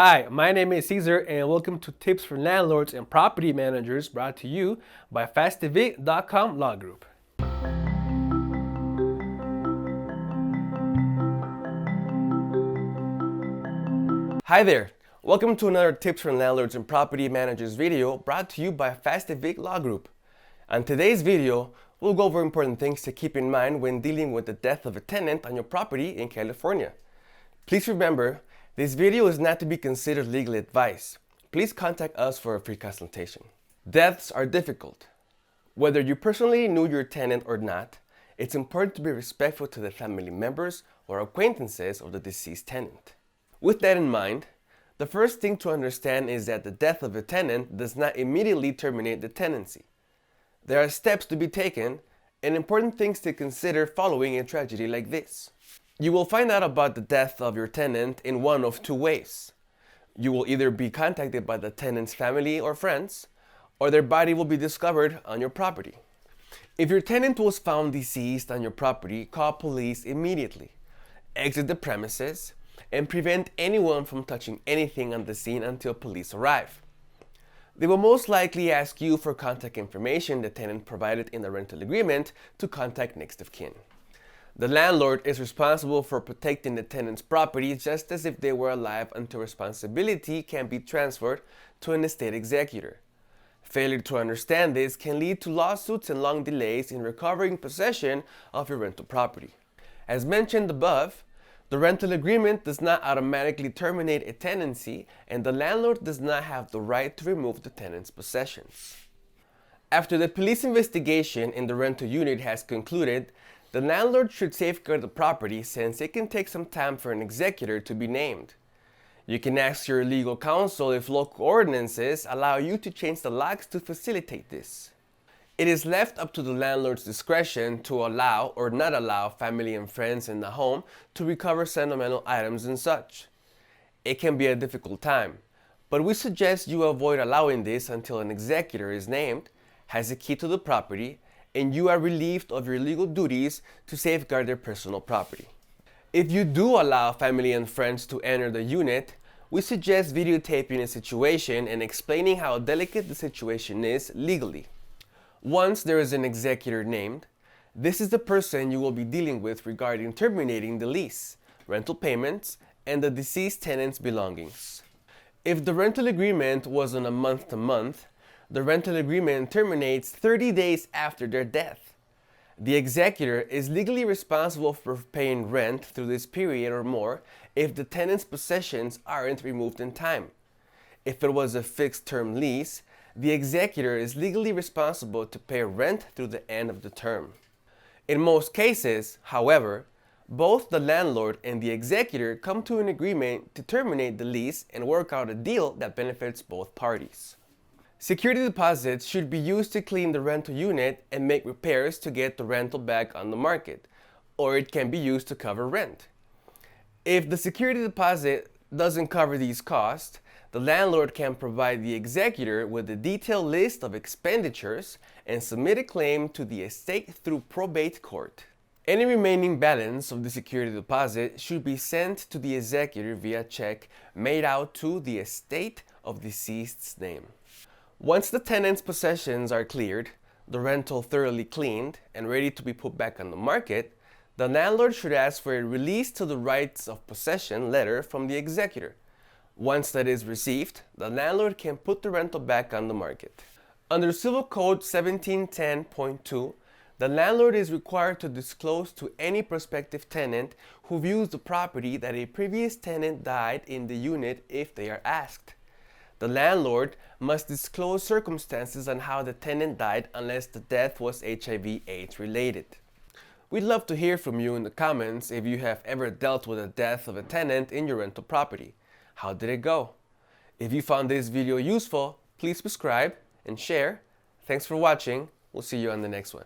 Hi, my name is Caesar and welcome to Tips for Landlords and Property Managers brought to you by FastEvict.com Law Group. Hi there, welcome to another Tips for Landlords and Property Managers video brought to you by FastEvict Law Group. On today's video, we'll go over important things to keep in mind when dealing with the death of a tenant on your property in California. Please remember, this video is not to be considered legal advice. Please contact us for a free consultation. Deaths are difficult. Whether you personally knew your tenant or not, it's important to be respectful to the family members or acquaintances of the deceased tenant. With that in mind, the first thing to understand is that the death of a tenant does not immediately terminate the tenancy. There are steps to be taken and important things to consider following a tragedy like this. You will find out about the death of your tenant in one of two ways. You will either be contacted by the tenant's family or friends, or their body will be discovered on your property. If your tenant was found deceased on your property, call police immediately. Exit the premises and prevent anyone from touching anything on the scene until police arrive. They will most likely ask you for contact information the tenant provided in the rental agreement to contact next of kin. The landlord is responsible for protecting the tenant's property just as if they were alive until responsibility can be transferred to an estate executor. Failure to understand this can lead to lawsuits and long delays in recovering possession of your rental property. As mentioned above, the rental agreement does not automatically terminate a tenancy, and the landlord does not have the right to remove the tenant's possessions. After the police investigation in the rental unit has concluded, the landlord should safeguard the property since it can take some time for an executor to be named. You can ask your legal counsel if local ordinances allow you to change the locks to facilitate this. It is left up to the landlord's discretion to allow or not allow family and friends in the home to recover sentimental items and such. It can be a difficult time, but we suggest you avoid allowing this until an executor is named, has a key to the property, and you are relieved of your legal duties to safeguard their personal property. If you do allow family and friends to enter the unit, we suggest videotaping the situation and explaining how delicate the situation is legally. Once there is an executor named, this is the person you will be dealing with regarding terminating the lease, rental payments, and the deceased tenant's belongings. If the rental agreement was on a month-to-month, the rental agreement terminates 30 days after their death. The executor is legally responsible for paying rent through this period or more if the tenant's possessions aren't removed in time. If it was a fixed-term lease, the executor is legally responsible to pay rent through the end of the term. In most cases, however, both the landlord and the executor come to an agreement to terminate the lease and work out a deal that benefits both parties. Security deposits should be used to clean the rental unit and make repairs to get the rental back on the market, or it can be used to cover rent. If the security deposit doesn't cover these costs, the landlord can provide the executor with a detailed list of expenditures and submit a claim to the estate through probate court. Any remaining balance of the security deposit should be sent to the executor via check made out to the estate of deceased's name. Once the tenant's possessions are cleared, the rental thoroughly cleaned, and ready to be put back on the market, the landlord should ask for a release to the rights of possession letter from the executor. Once that is received, the landlord can put the rental back on the market. Under Civil Code 1710.2, the landlord is required to disclose to any prospective tenant who views the property that a previous tenant died in the unit if they are asked. The landlord must disclose circumstances on how the tenant died unless the death was HIV/AIDS related. We'd love to hear from you in the comments if you have ever dealt with the death of a tenant in your rental property. How did it go? If you found this video useful, please subscribe and share. Thanks for watching. We'll see you on the next one.